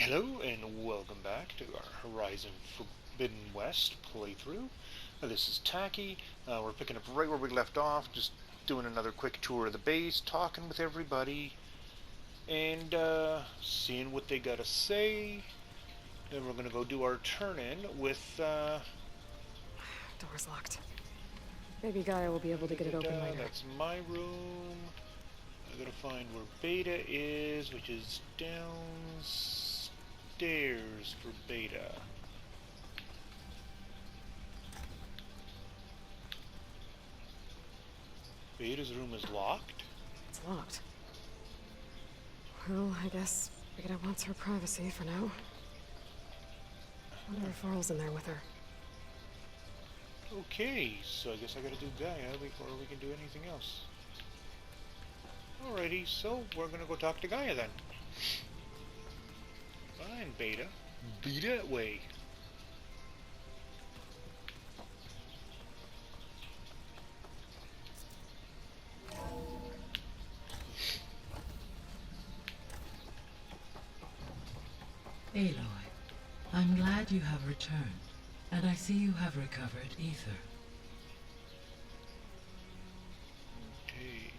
Hello and welcome back to our Horizon Forbidden West playthrough. This is Tacky. We're picking up right where we left off, just doing another quick tour of the base, talking with everybody, and seeing what they gotta say. Then we're gonna go do our turn-in with... Door's locked. Maybe Gaia will be able to get it open later. That's my room. I gotta find where Beta is, which is downstairs for Beta. Beta's room is locked? It's locked. Well, I guess Beta wants her privacy for now. I wonder if Varl's in there with her. Okay, so I guess I gotta do Gaia before we can do anything else. Alrighty, so we're gonna go talk to Gaia then. Fine, Beta. Be that way. Aloy, I'm glad you have returned, and I see you have recovered ether. Okay.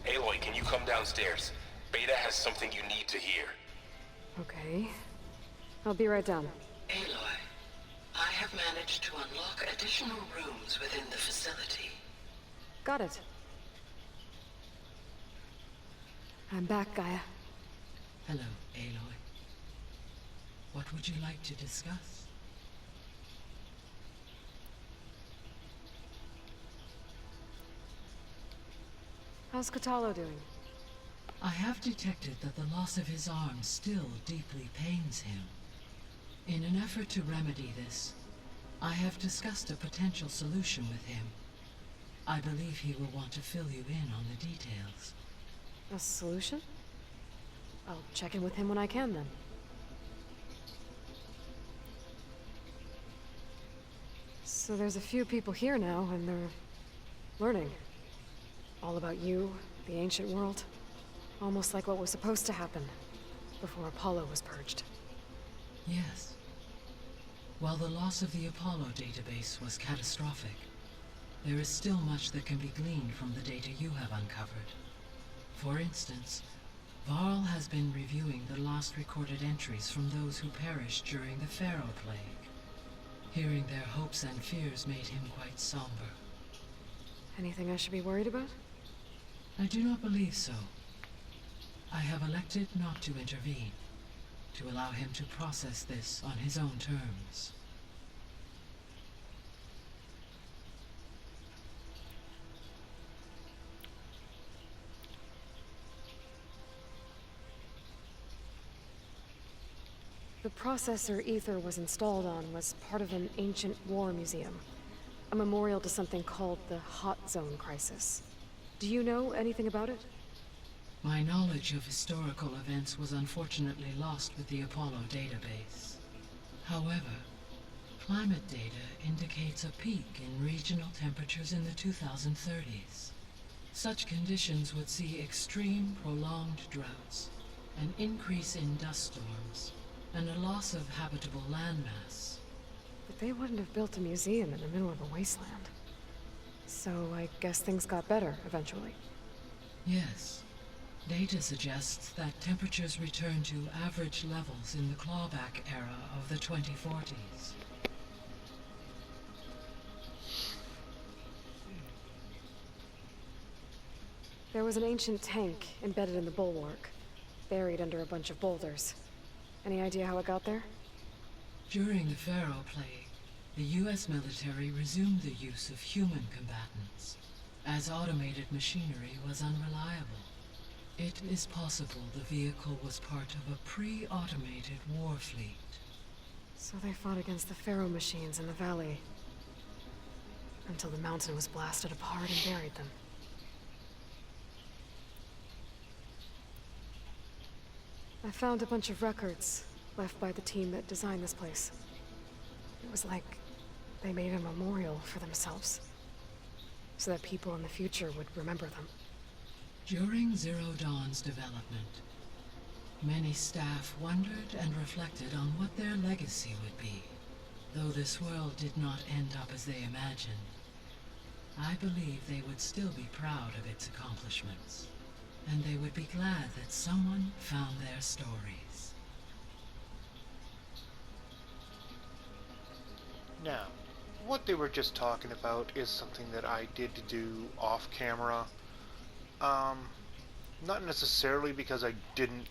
Aloy, can you come downstairs? Beta has something you need to hear. Okay. I'll be right down. Aloy, I have managed to unlock additional rooms within the facility. Got it. I'm back, Gaia. Hello, Aloy. What would you like to discuss? How's Kotallo doing? I have detected that the loss of his arm still deeply pains him. In an effort to remedy this, I have discussed a potential solution with him. I believe he will want to fill you in on the details. A solution? I'll check in with him when I can, then. So there's a few people here now, and they're learning. All about you, the ancient world. Almost like what was supposed to happen before Apollo was purged. Yes. While the loss of the Apollo database was catastrophic, there is still much that can be gleaned from the data you have uncovered. For instance, Varl has been reviewing the last recorded entries from those who perished during the Pharaoh Plague. Hearing their hopes and fears made him quite somber. Anything I should be worried about? I do not believe so. I have elected not to intervene, to allow him to process this on his own terms. The processor Ether was installed on was part of an ancient war museum. A memorial to something called the Hot Zone Crisis. Do you know anything about it? My knowledge of historical events was unfortunately lost with the Apollo database. However, climate data indicates a peak in regional temperatures in the 2030s. Such conditions would see extreme, prolonged droughts, an increase in dust storms, and a loss of habitable landmass. But they wouldn't have built a museum in the middle of a wasteland. So I guess things got better eventually. Yes. Data suggests that temperatures return to average levels in the clawback era of the 2040s. There was an ancient tank embedded in the bulwark, buried under a bunch of boulders. Any idea how it got there? During the Pharaoh Plague, the US military resumed the use of human combatants, as automated machinery was unreliable. It is possible the vehicle was part of a pre-automated war fleet. So they fought against the Pharaoh machines in the valley, until the mountain was blasted apart and buried them. I found a bunch of records left by the team that designed this place. It was like they made a memorial for themselves, so that people in the future would remember them. During Zero Dawn's development, many staff wondered and reflected on what their legacy would be. Though this world did not end up as they imagined, I believe they would still be proud of its accomplishments, and they would be glad that someone found their stories. Now, what they were just talking about is something that I did do off camera. Not necessarily because I didn't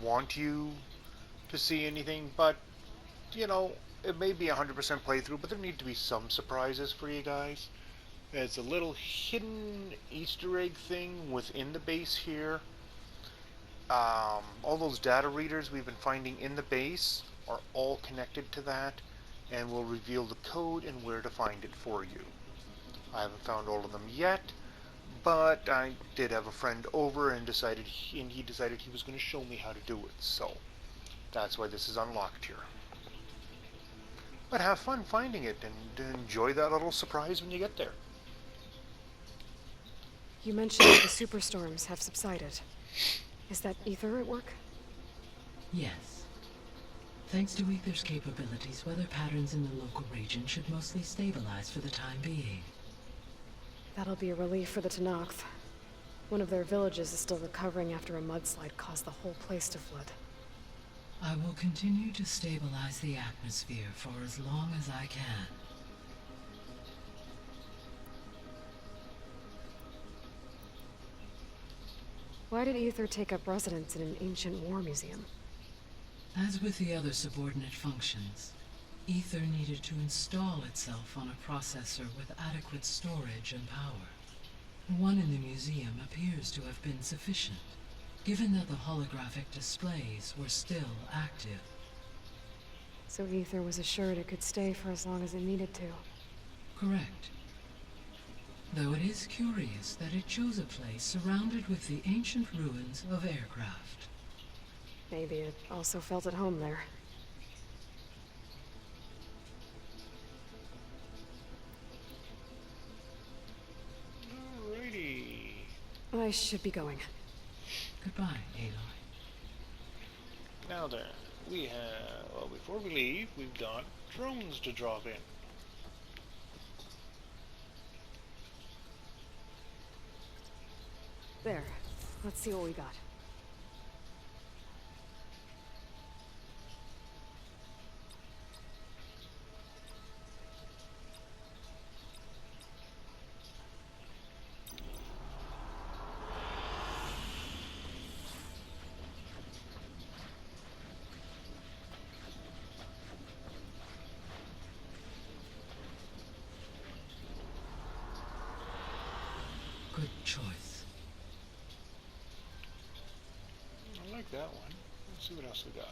want you to see anything, but, you know, it may be 100% playthrough, but there need to be some surprises for you guys. There's a little hidden Easter egg thing within the base here. All those data readers we've been finding in the base are all connected to that, and will reveal the code and where to find it for you. I haven't found all of them yet, but I did have a friend over and he decided he was going to show me how to do it, so that's why this is unlocked here. But have fun finding it and enjoy that little surprise when you get there. You mentioned that the superstorms have subsided. Is that Ether at work? Yes. Thanks to Ether's capabilities, weather patterns in the local region should mostly stabilize for the time being. That'll be a relief for the Tenakth. One of their villages is still recovering after a mudslide caused the whole place to flood. I will continue to stabilize the atmosphere for as long as I can. Why did Ether take up residence in an ancient war museum? As with the other subordinate functions, Ether needed to install itself on a processor with adequate storage and power. One in the museum appears to have been sufficient, given that the holographic displays were still active. So Ether was assured it could stay for as long as it needed to. Correct. Though it is curious that it chose a place surrounded with the ancient ruins of aircraft. Maybe it also felt at home there. Alrighty. I should be going. Goodbye, Aloy. Now then, we have, well, before we leave, we've got drones to drop in. There. Let's see what we got. Good choice. I like that one. Let's see what else we got.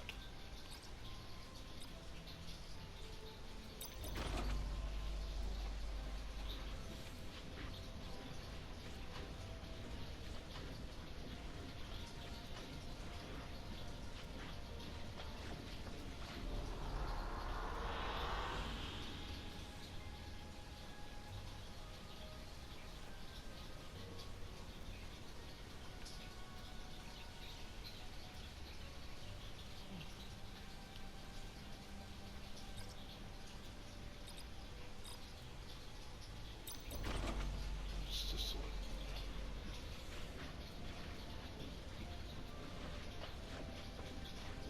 What's this one?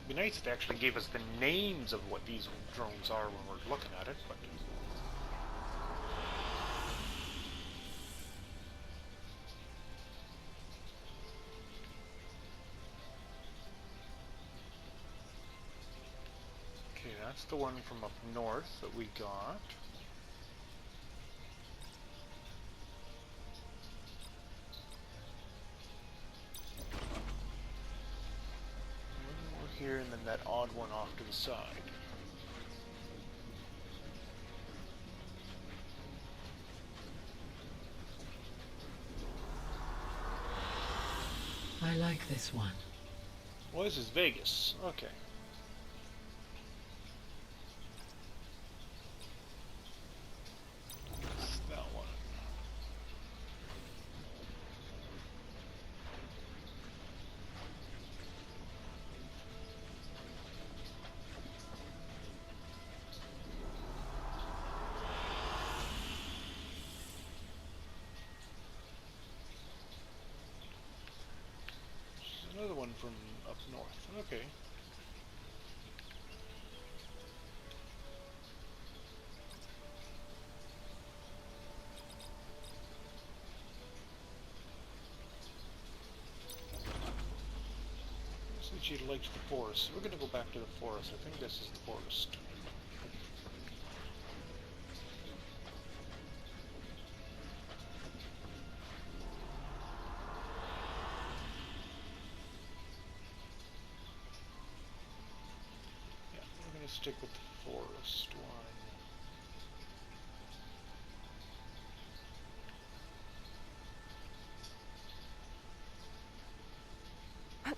It'd be nice if they actually gave us the names of what these drones are when we're looking at it, but... Okay, that's the one from up north that we got. One more here, and then that odd one off to the side. I like this one. Well, this is Vegas. Okay. That one. Another one from up north. Okay. Said she liked the forest. We're gonna go back to the forest. I think this is the forest. Yeah, we're gonna stick with the forest one. Okay.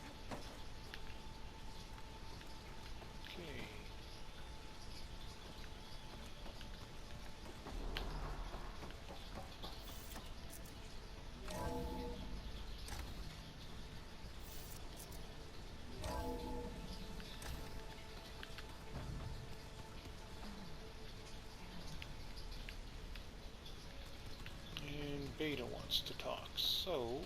And Beta wants to talk, so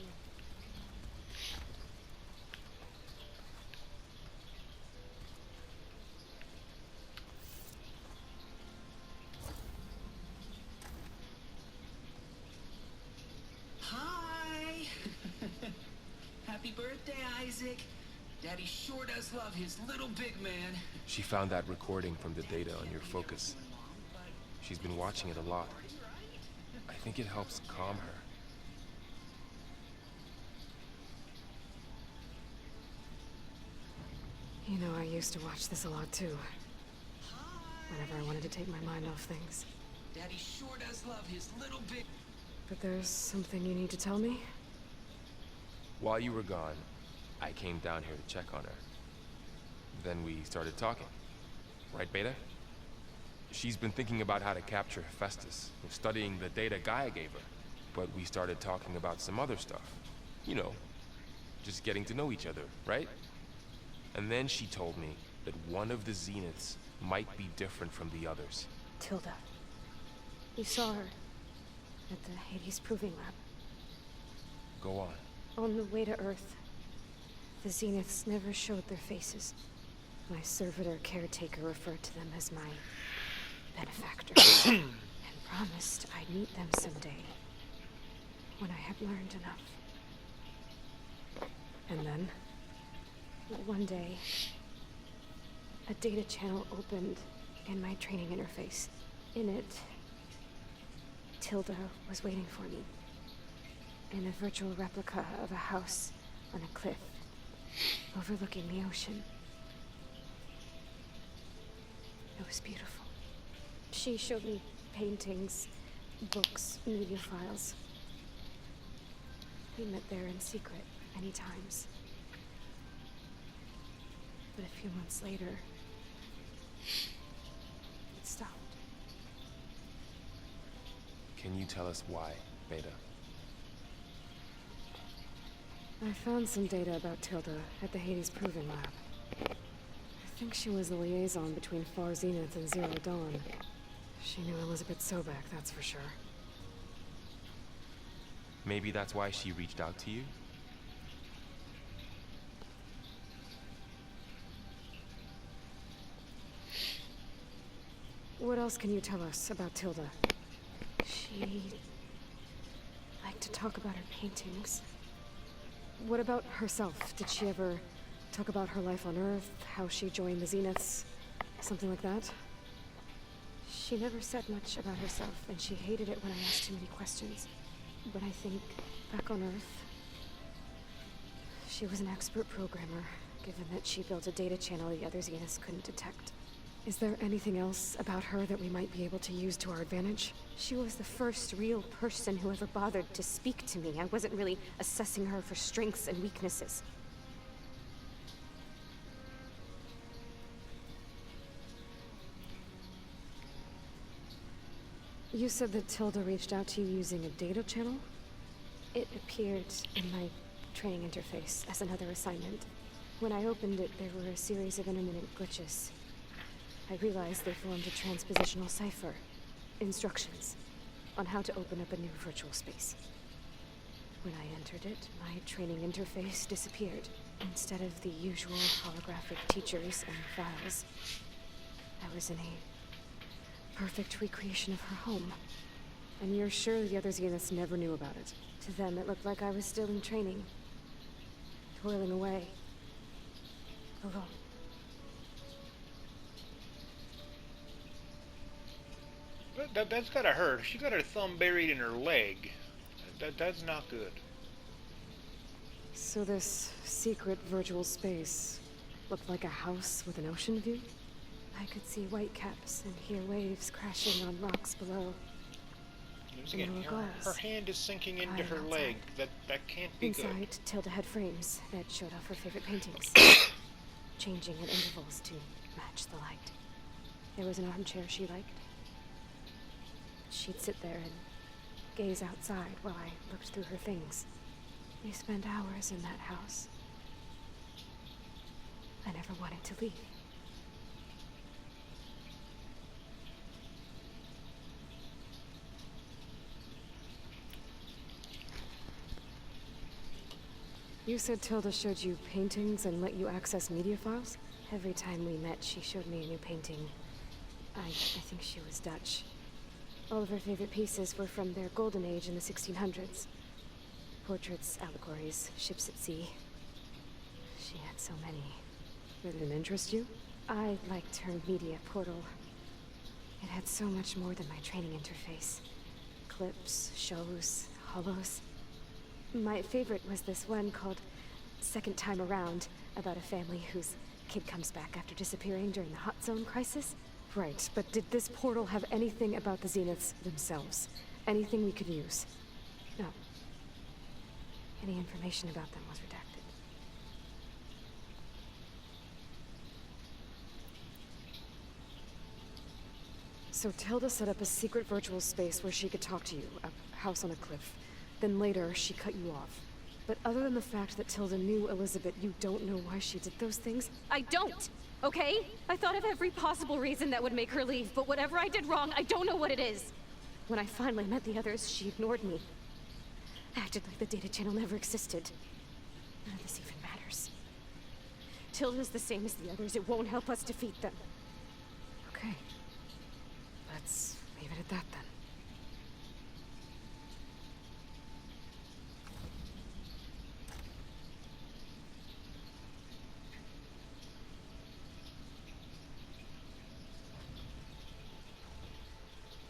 Hi! Happy birthday, Isaac. Daddy sure does love his little big man. She found that recording from the data on your focus. She's been watching it a lot. I think it helps calm her. You know, I used to watch this a lot too. Whenever I wanted to take my mind off things. Daddy sure does love his little big... But there's something you need to tell me? While you were gone, I came down here to check on her. Then we started talking. Right, Beta? She's been thinking about how to capture Hephaestus, studying the data Gaia gave her. But we started talking about some other stuff. You know, just getting to know each other, right? And then she told me that one of the Zeniths might be different from the others. Tilda. You saw her at the Hades Proving Lab. Go on. On the way to Earth, the Zeniths never showed their faces. My servitor caretaker referred to them as my benefactors, and promised I'd meet them someday, when I had learned enough. And then, one day, a data channel opened in my training interface. In it, Tilda was waiting for me, in a virtual replica of a house on a cliff, overlooking the ocean. It was beautiful. She showed me paintings, books, media files. We met there in secret many times. But a few months later, it stopped. Can you tell us why, Beta? I found some data about Tilda at the Hades Proving Lab. I think she was the liaison between Far Zenith and Zero Dawn. She knew Elizabeth Sobek, that's for sure. Maybe that's why she reached out to you? What else can you tell us about Tilda? She liked to talk about her paintings. What about herself? Did she ever talk about her life on Earth, how she joined the Zeniths, something like that? She never said much about herself, and she hated it when I asked too many questions. But I think, back on Earth, she was an expert programmer, given that she built a data channel the other Zeniths couldn't detect. Is there anything else about her that we might be able to use to our advantage? She was the first real person who ever bothered to speak to me. I wasn't really assessing her for strengths and weaknesses. You said that Tilda reached out to you using a data channel? It appeared in my training interface as another assignment. When I opened it, there were a series of intermittent glitches. I realized they formed a transpositional cipher. Instructions on how to open up a new virtual space. When I entered it, my training interface disappeared. Instead of the usual holographic teachers and files, I was in a perfect recreation of her home. And you're sure the other Zeniths never knew about it? To them, it looked like I was still in training. Toiling away. Alone. That's gotta hurt. She got her thumb buried in her leg. That's not good. So this secret virtual space looked like a house with an ocean view? I could see whitecaps and hear waves crashing on rocks below. Again, her hand is sinking into her leg. That can't be good. Inside, Tilda had frames that showed off her favorite paintings, changing at intervals to match the light. There was an armchair she liked. She'd sit there and gaze outside while I looked through her things. We spent hours in that house. I never wanted to leave. You said Tilda showed you paintings and let you access media files? Every time we met, she showed me a new painting. I think she was Dutch. All of her favorite pieces were from their golden age in the 1600s. Portraits, allegories, ships at sea. She had so many. Did it interest you? I liked her media portal. It had so much more than my training interface. Clips, shows, holos. My favorite was this one called Second Time Around, about a family whose kid comes back after disappearing during the Hot Zone crisis. Right, but did this portal have anything about the Zeniths themselves? Anything we could use? No. Any information about them was redacted. So Tilda set up a secret virtual space where she could talk to you, a house on a cliff. Then later, she cut you off. But other than the fact that Tilda knew Elizabeth, you don't know why she did those things? I don't! Okay? I thought of every possible reason that would make her leave, but whatever I did wrong, I don't know what it is. When I finally met the others, she ignored me. Acted like the data channel never existed. None of this even matters. Tilda's the same as the others. It won't help us defeat them. Okay. Let's leave it at that then.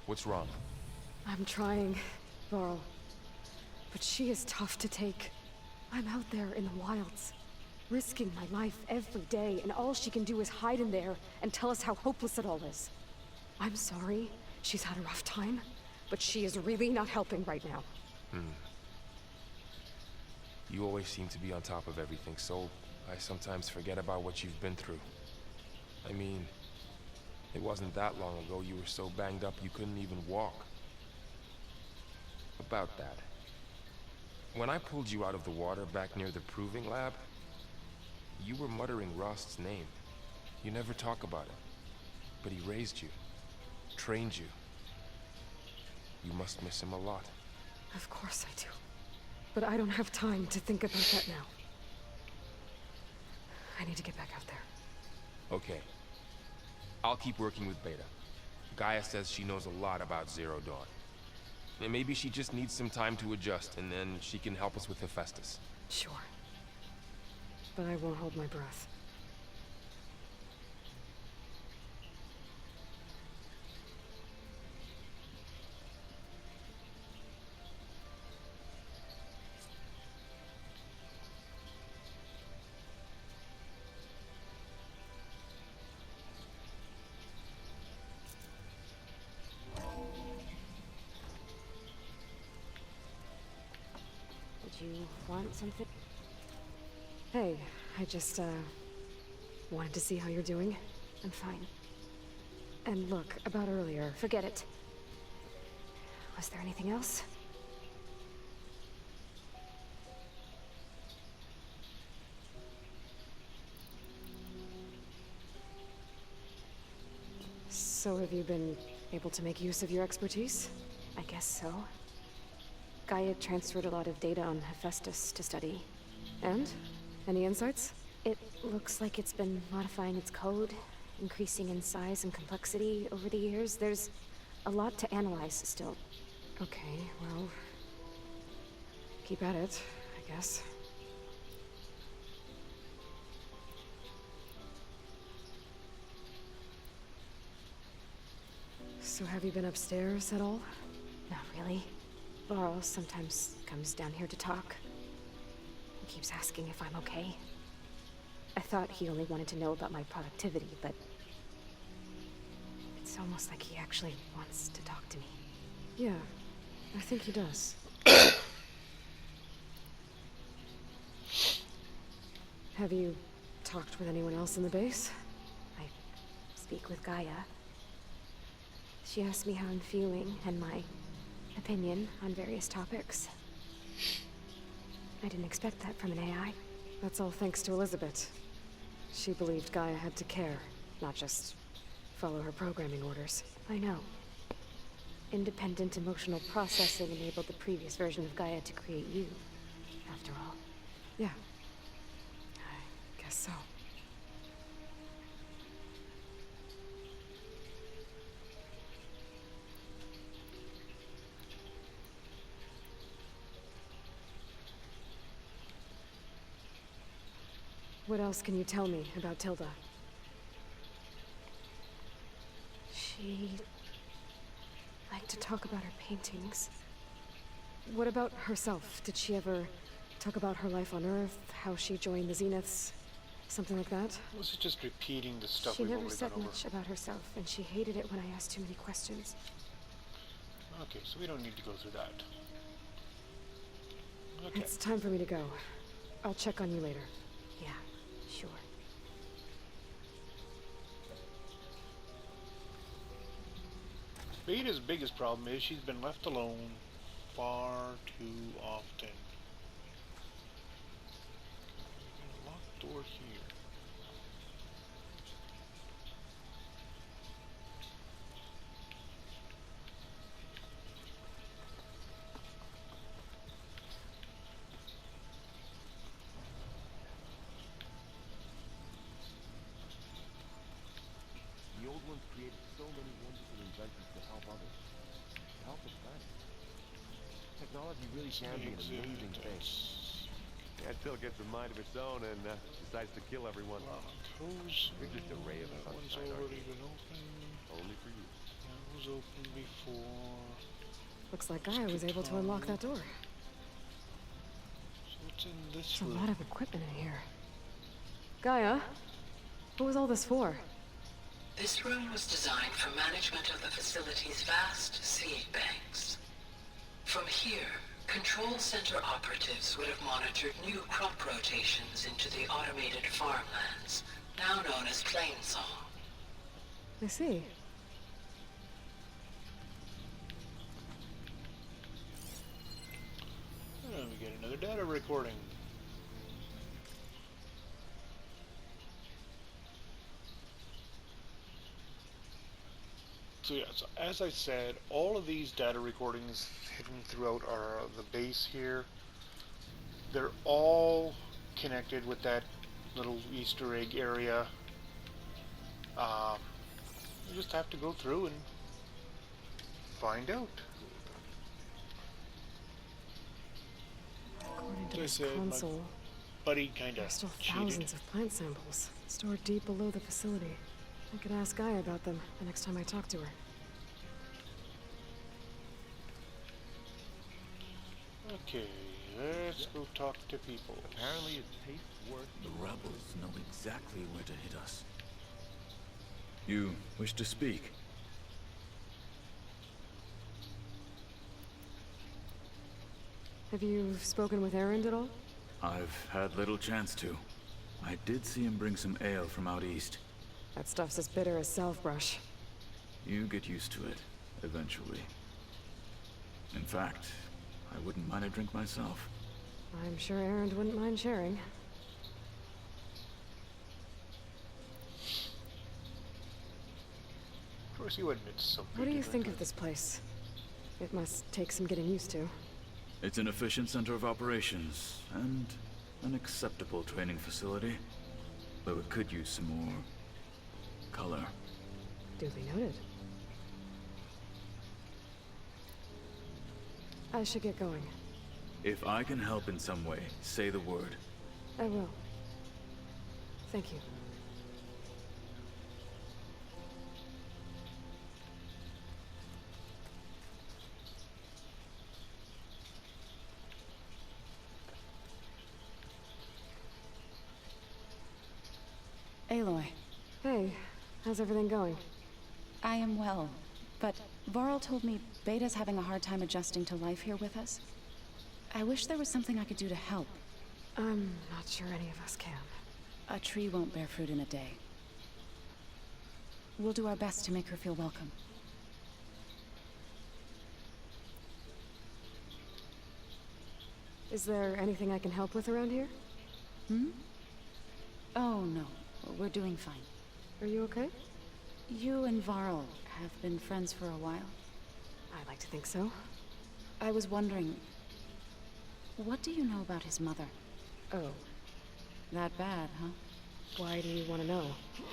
What's wrong? I'm trying, Varl. But she is tough to take. I'm out there in the wilds, risking my life every day, and all she can do is hide in there and tell us how hopeless it all is. I'm sorry, she's had a rough time, but she is really not helping right now. You always seem to be on top of everything, so I sometimes forget about what you've been through. I mean, it wasn't that long ago you were so banged up you couldn't even walk. About that. When I pulled you out of the water back near the proving lab, you were muttering Rost's name. You never talk about it. But he raised you, trained you. You must miss him a lot. Of course I do. But I don't have time to think about that now. I need to get back out there. Okay. I'll keep working with Beta. Gaia says she knows a lot about Zero Dawn. And maybe she just needs some time to adjust, and then she can help us with Hephaestus. Sure. But I won't hold my breath. You want something? Hey, I just, wanted to see how you're doing. I'm fine. And look, about earlier. Forget it. Was there anything else? So have you been able to make use of your expertise? I guess so. Gaia transferred a lot of data on Hephaestus to study. And? Any insights? It looks like it's been modifying its code, increasing in size and complexity over the years. There's a lot to analyze still. Okay, well... keep at it, I guess. So have you been upstairs at all? Not really. Varl sometimes comes down here to talk. He keeps asking if I'm okay. I thought he only wanted to know about my productivity, but... it's almost like he actually wants to talk to me. Yeah, I think he does. Have you talked with anyone else in the base? I speak with Gaia. She asked me how I'm feeling and my opinion on various topics. I didn't expect that from an AI. That's all thanks to Elizabeth. She believed Gaia had to care, not just follow her programming orders. I know. Independent emotional processing enabled the previous version of Gaia to create you, after all. Yeah. I guess so. What else can you tell me about Tilda? She liked to talk about her paintings. What about herself? Did she ever talk about her life on Earth, how she joined the Zeniths, something like that? Was it just repeating the stuff She we've never already said gone over? much about herself, and she hated it when I asked too many questions. Okay, so we don't need to go through that. Okay. It's time for me to go. I'll check on you later. Yeah, sure. Beta's biggest problem is she's been left alone far too often. Locked door here. The old ones created so many wonderful inventions to help others. To help the planet. Technology really can be an amazing thing. Yeah, until it gets a mind of its own and decides to kill everyone. You're just a ray of That one's sunshine, aren't already you? been open. Only for you. That was open before. Looks like Gaia was able to unlock that door. So what's in this There's a room? lot of equipment in here. Gaia? What was all this for? This room was designed for management of the facility's vast seed banks. From here, control center operatives would have monitored new crop rotations into the automated farmlands, now known as Plainsong. I see. And we get another data recording. So yeah, so as I said, all of these data recordings hidden throughout the base here, they're all connected with that little Easter egg area. You just have to go through and find out. According to As I this said, my console, buddy kind there of are still cheated. thousands of plant samples stored deep below the facility. I could ask Gaia about them the next time I talk to her. Okay, let's go talk to people. Apparently it tastes worse. The rebels know exactly where to hit us. You wish to speak? Have you spoken with Erend at all? I've had little chance to. I did see him bring some ale from out east. That stuff's as bitter as salve brush. You get used to it, eventually. In fact, I wouldn't mind a drink myself. I'm sure Erend wouldn't mind sharing. Of course you wouldn't, it's so good. What do to you drink think on. of this place? It must take some getting used to. It's an efficient center of operations, and an acceptable training facility. Though it could use some more color. Duly noted. I should get going. If I can help in some way, say the word. I will. Thank you. Aloy. Hey, how's everything going? I am well, but Varl told me Beta's having a hard time adjusting to life here with us. I wish there was something I could do to help. I'm not sure any of us can. A tree won't bear fruit in a day. We'll do our best to make her feel welcome. Is there anything I can help with around here? Hmm? Oh, no. We're doing fine. Are you okay? You and Varl have been friends for a while. I like to think so. I was wondering, what do you know about his mother? Oh. That bad, huh? Why do you want to know?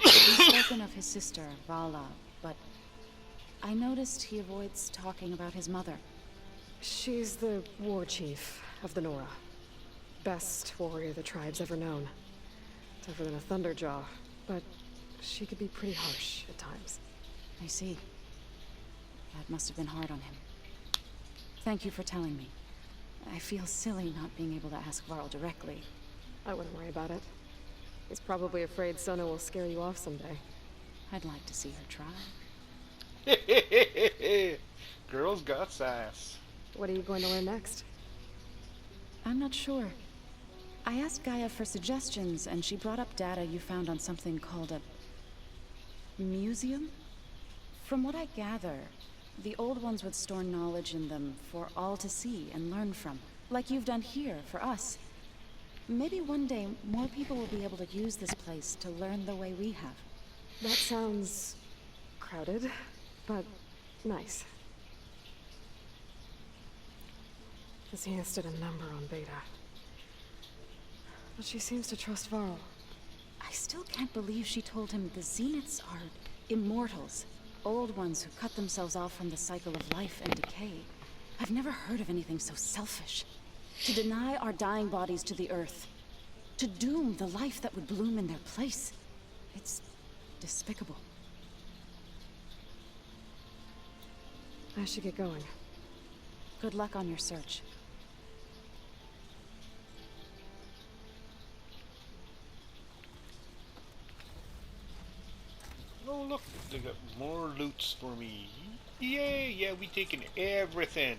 We've spoken of his sister, Vala, but I noticed he avoids talking about his mother. She's the war chief of the Nora. Best warrior the tribe's ever known. Tougher than a Thunderjaw, but she could be pretty harsh at times. I see. That must have been hard on him. Thank you for telling me. I feel silly not being able to ask Varl directly. I wouldn't worry about it. He's probably afraid Sona will scare you off someday. I'd like to see her try. Girls got sass. What are you going to learn next? I'm not sure. I asked Gaia for suggestions, and she brought up data you found on something called a museum? From what I gather, the old ones would store knowledge in them for all to see and learn from, like you've done here for us. Maybe one day more people will be able to use this place to learn the way we have. That sounds crowded, but nice. The Zeniths did a number on Beta. But she seems to trust Varl. I still can't believe she told him the Zeniths are immortals. Old ones who cut themselves off from the cycle of life and decay. I've never heard of anything so selfish. To deny our dying bodies to the earth. To doom the life that would bloom in their place. It's despicable. I should get going. Good luck on your search. Oh look, they got more loots for me. Yay, yeah, we taking everything.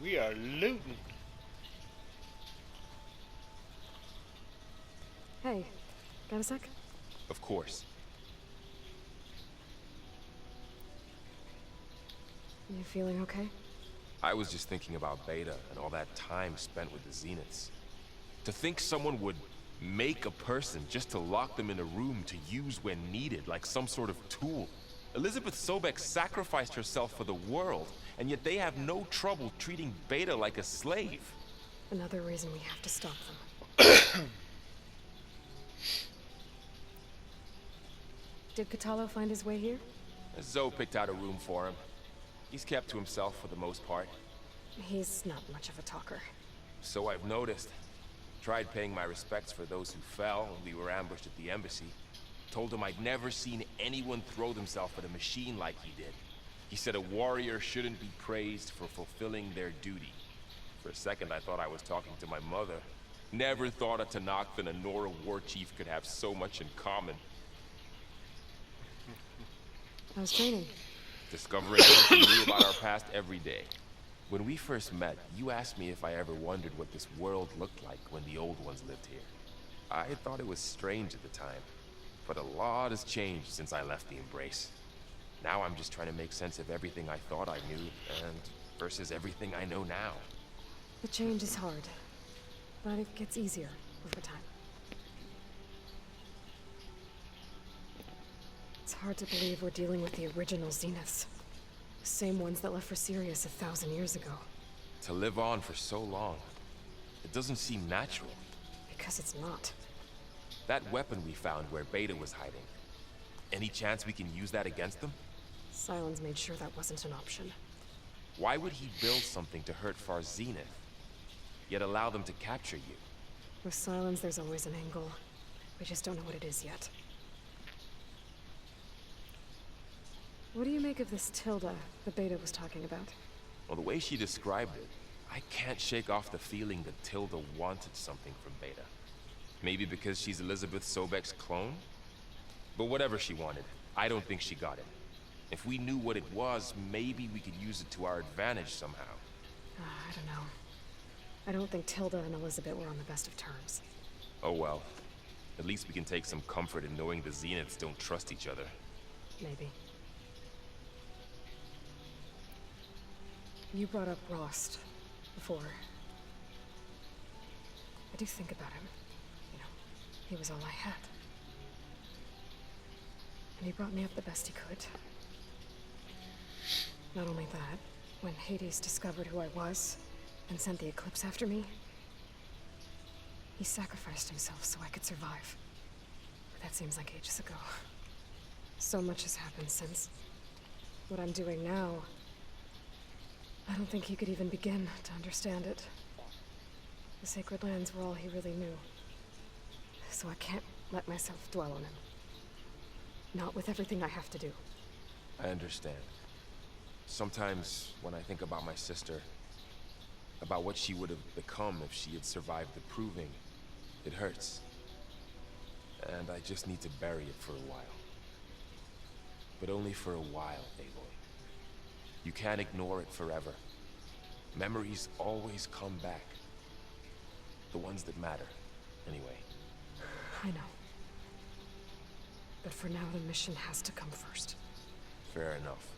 We are looting. Hey, got a sec? Of course. You feeling okay? I was just thinking about Beta and all that time spent with the Zeniths. To think someone would make a person just to lock them in a room to use when needed, like some sort of tool. Elizabeth Sobek sacrificed herself for the world, and yet they have no trouble treating Beta like a slave. Another reason we have to stop them. Did Katalo find his way here? Zoe picked out a room for him. He's kept to himself for the most part. He's not much of a talker. So I've noticed. Tried paying my respects for those who fell when we were ambushed at the embassy. Told him I'd never seen anyone throw themselves at a machine like he did. He said a warrior shouldn't be praised for fulfilling their duty. For a second I thought I was talking to my mother. Never thought a Tanakh and a Nora war chief could have so much in common. How's training? Discovering something new about our past every day. When we first met, you asked me if I ever wondered what this world looked like when the old ones lived here. I thought it was strange at the time, but a lot has changed since I left the Embrace. Now I'm just trying to make sense of everything I thought I knew, and versus everything I know now. The change is hard, but it gets easier over time. It's hard to believe we're dealing with the original Zeniths. The same ones that left for Sirius 1,000 years ago. To live on for so long, it doesn't seem natural. Because it's not. That weapon we found where Beta was hiding, any chance we can use that against them? Sylens made sure that wasn't an option. Why would he build something to hurt Far Zenith, yet allow them to capture you? With Sylens, there's always an angle. We just don't know what it is yet. What do you make of this Tilda the Beta was talking about? Well, the way she described it, I can't shake off the feeling that Tilda wanted something from Beta. Maybe because she's Elizabeth Sobek's clone? But whatever she wanted, I don't think she got it. If we knew what it was, maybe we could use it to our advantage somehow. I don't know. I don't think Tilda and Elizabeth were on the best of terms. Oh well. At least we can take some comfort in knowing the Zeniths don't trust each other. Maybe. You brought up Rost before. I do think about him. You know, he was all I had. And he brought me up the best he could. Not only that, when Hades discovered who I was and sent the Eclipse after me, he sacrificed himself so I could survive. But that seems like ages ago. So much has happened since. What I'm doing now, I don't think he could even begin to understand it. The Sacred Lands were all he really knew. So I can't let myself dwell on him. Not with everything I have to do. I understand. Sometimes, when I think about my sister, about what she would have become if she had survived the Proving, it hurts. And I just need to bury it for a while. But only for a while, Aloy. You can't ignore it forever. Memories always come back. The ones that matter, anyway. I know. But for now, the mission has to come first. Fair enough.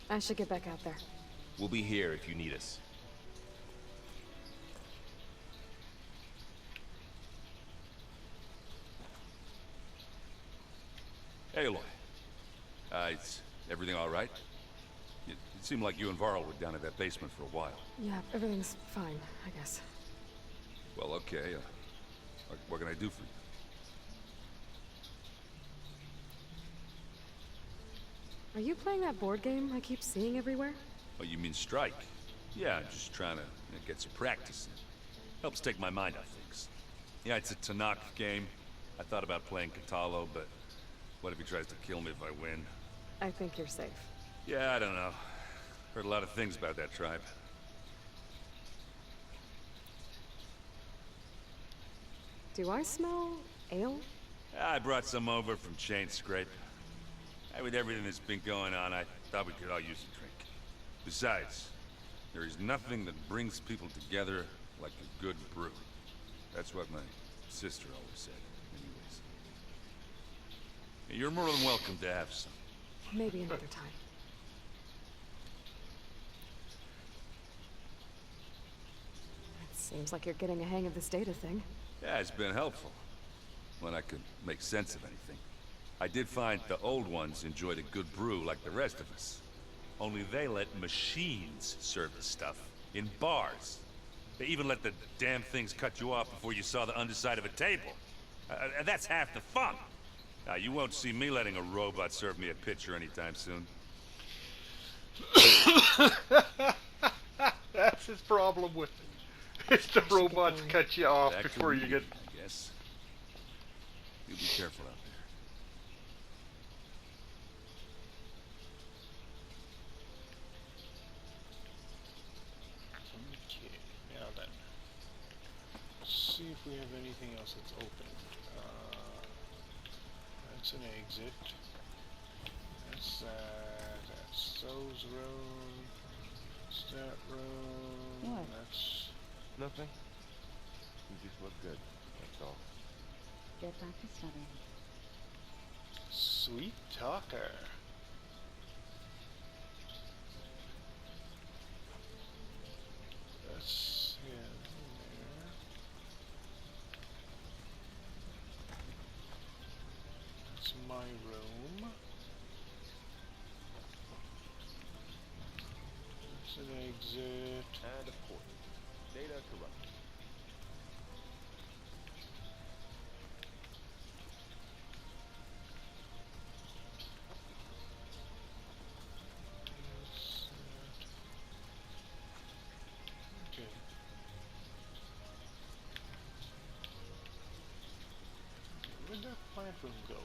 I should get back out there. We'll be here if you need us. Aloy. Is everything all right? It seemed like you and Varl were down at that basement for a while. Yeah, everything's fine, I guess. Well, okay. What can I do for you? Are you playing that board game I keep seeing everywhere? Oh, you mean Strike? Yeah, I'm just trying to get some practice in. Helps take my mind off things. Yeah, it's a Tanakh game. I thought about playing Katalo, but what if he tries to kill me if I win? I think you're safe. Yeah, I don't know. Heard a lot of things about that tribe. Do I smell ale? I brought some over from Chain Scrape. With everything that's been going on, I thought we could all use a drink. Besides, there is nothing that brings people together like a good brew. That's what my sister always said, anyways. You're more than welcome to have some. Maybe another time. It seems like you're getting a hang of this data thing. Yeah, it's been helpful. When I could make sense of anything. I did find the old ones enjoyed a good brew like the rest of us. Only they let machines serve the stuff in bars. They even let the damn things cut you off before you saw the underside of a table. That's half the fun. Now, you won't see me letting a robot serve me a pitcher anytime soon. That's his problem with it. It's the robots cut you off Back before you get... I guess. You be careful out there. Okay, now then. Let's see if we have anything else that's open. That's an exit. That's that. That's So's room. That's that room. What? That's... Nothing? You just look good. That's all. Get back to studying. Sweet talker. That's in there. That's my room. That's an exit. And of course, data corrupted. Okay. Where'd that plant room go?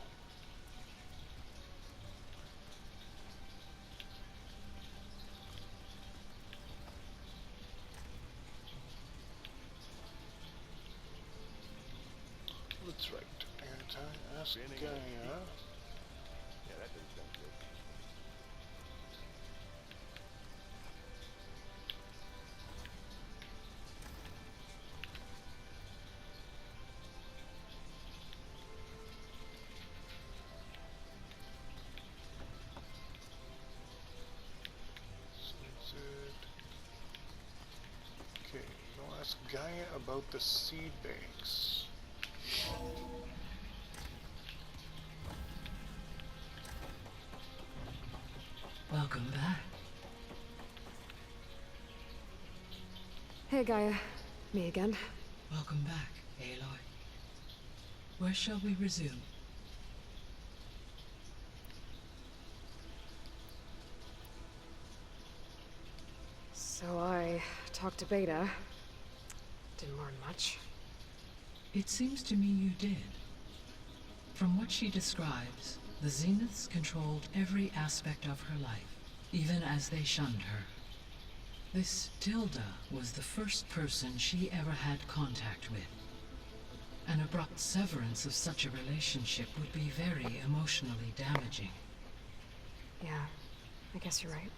That's right. Anti-ask Gaia. Yeah, that doesn't sound good. That's it. Okay, I'll ask Gaia about the seed banks. Welcome back. Hey, Gaia. Me again. Welcome back, Aloy. Where shall we resume? So I talked to Beta. Didn't learn much. It seems to me you did. From what she describes, the Zeniths controlled every aspect of her life, even as they shunned her. This Tilda was the first person she ever had contact with. An abrupt severance of such a relationship would be very emotionally damaging. Yeah, I guess you're right.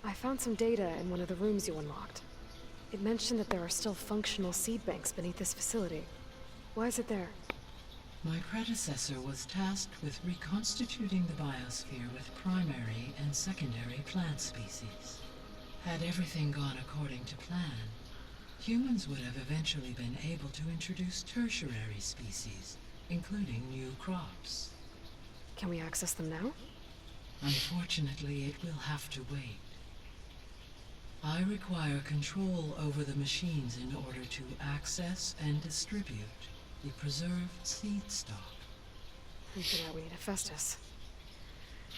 I found some data in one of the rooms you unlocked. It mentioned that there are still functional seed banks beneath this facility. Why is it there? My predecessor was tasked with reconstituting the biosphere with primary and secondary plant species. Had everything gone according to plan, humans would have eventually been able to introduce tertiary species, including new crops. Can we access them now? Unfortunately, it will have to wait. I require control over the machines in order to access and distribute the preserved seed stock. And for that we need a Festus.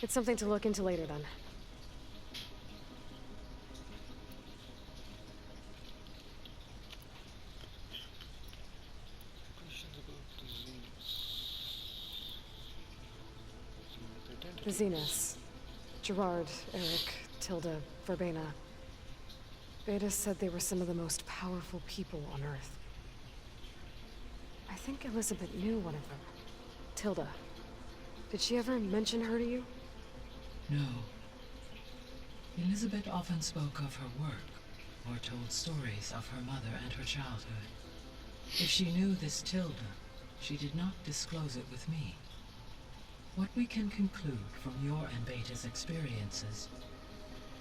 It's something to look into later then. Questions about the Zeniths. The Zeniths. Gerard, Eric, Tilda, Verbena. Beta said they were some of the most powerful people on Earth. I think Elizabeth knew one of them. Tilda. Did she ever mention her to you? No. Elizabeth often spoke of her work, or told stories of her mother and her childhood. If she knew this Tilda, she did not disclose it with me. What we can conclude from your and Beta's experiences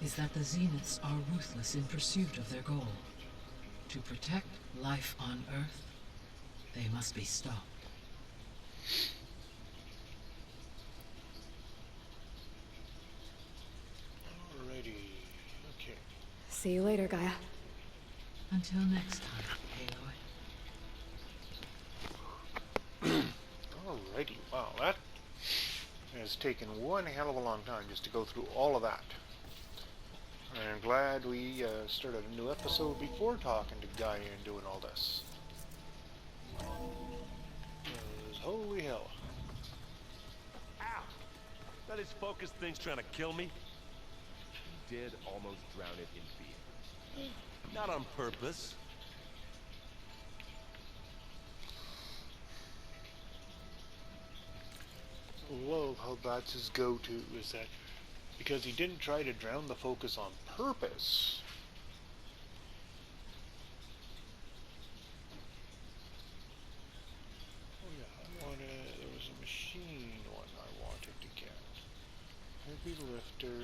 is that the Zeniths are ruthless in pursuit of their goal. To protect life on Earth, they must be stopped. Alrighty. Okay. See you later, Gaia. Until next time, Aloy. Alrighty. Wow, that has taken one hell of a long time just to go through all of that. I'm glad we started a new episode before talking to Gaia and doing all this. 'Cause holy hell. Ow! That this focus thing's trying to kill me? He did almost drown it in beer. Not on purpose. how that's his go-to, is that because he didn't try to drown the focus on purpose. Oh yeah, there was a machine one I wanted to get. Heavy lifter,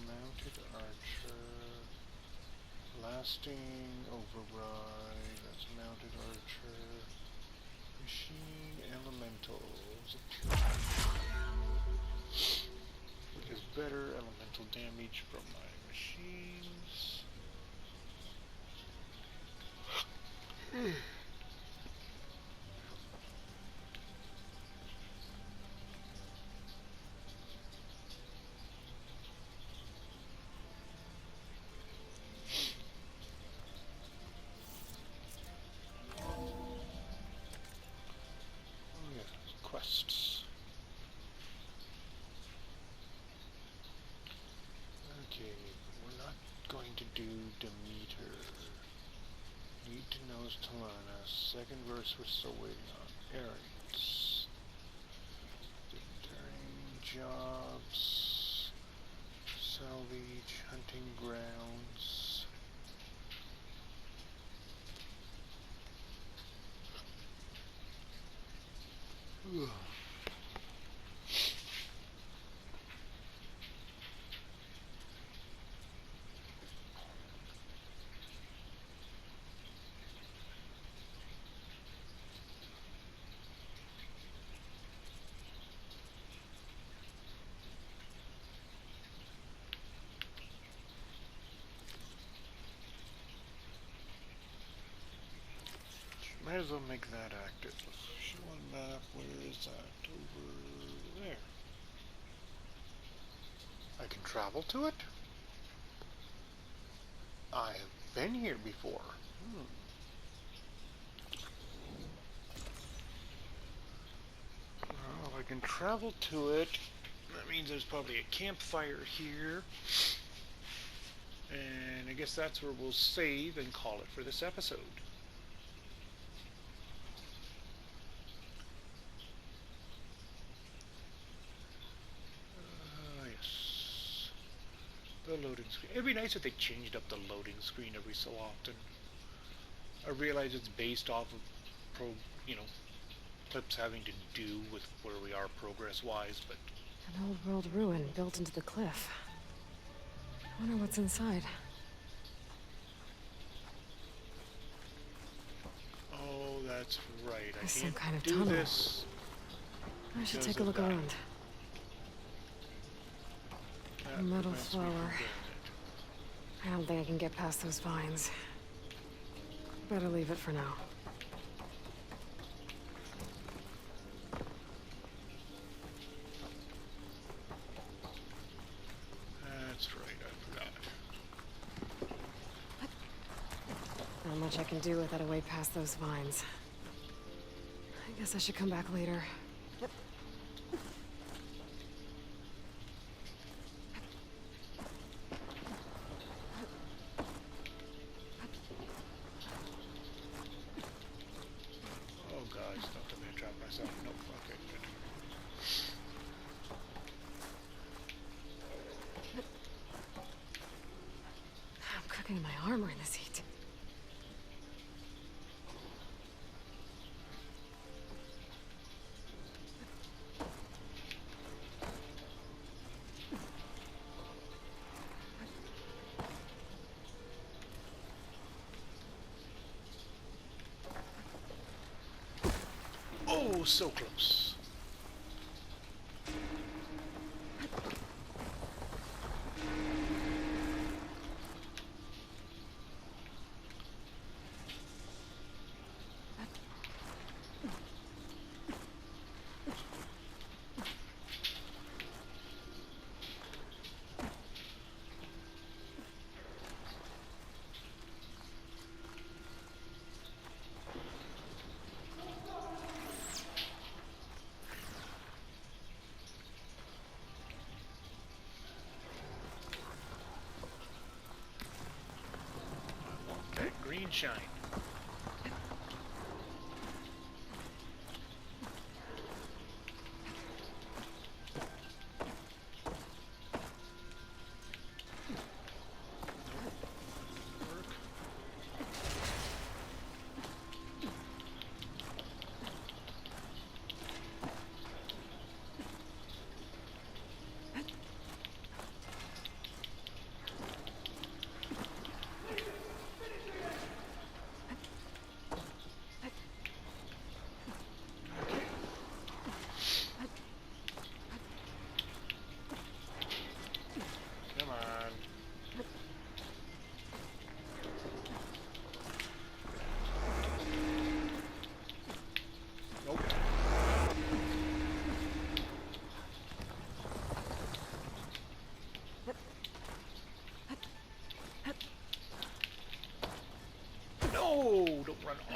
mounted archer, lasting override, that's mounted archer, machine elementals, gives better elemental damage from my machines. Quests. Okay, we're not going to do Demeter. Need to know is Talana. Second verse we're still waiting on. Errands. During jobs. Salvage. Hunting grounds. Ugh. Might as well make that active. Show on map, where is that? Over there. I can travel to it? I have been here before. Well, if I can travel to it, that means there's probably a campfire here. And I guess that's where we'll save and call it for this episode. The loading screen. It'd be nice if they changed up the loading screen every so often. I realize it's based off of clips having to do with where we are progress-wise, but An old world ruin built into the cliff. I wonder what's inside. oh, that's right. I There's some can't kind of do tunnel. this. I should because take a of look that. around. That A metal prevents me from flower. doing it. I don't think I can get past those vines. Better leave it for now. That's right, I forgot. Not much I can do without a way past those vines. I guess I should come back later. Oh god, it's not gonna trap myself. Nope, okay, good. I'm cooking my armor in this heat. Oh, so close. That green shine.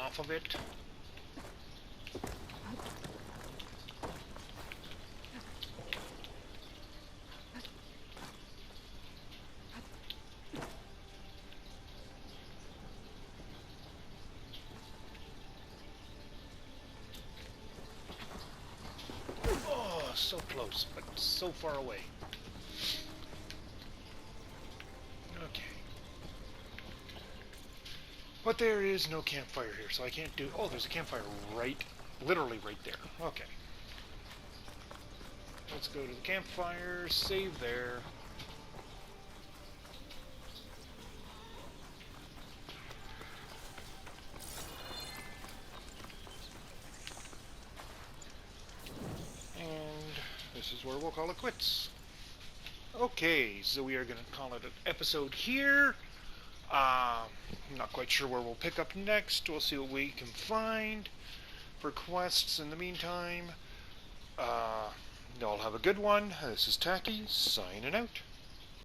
off of it. Oh, so close, but so far away. Okay. But there is no campfire here, so I can't do... Oh, there's a campfire literally right there. Okay. Let's go to the campfire, save there. And this is where we'll call it quits. Okay, so we are going to call it an episode here. I'm not quite sure where we'll pick up next. We'll see what we can find for quests in the meantime. Y'all have a good one. This is Tacky, signing out.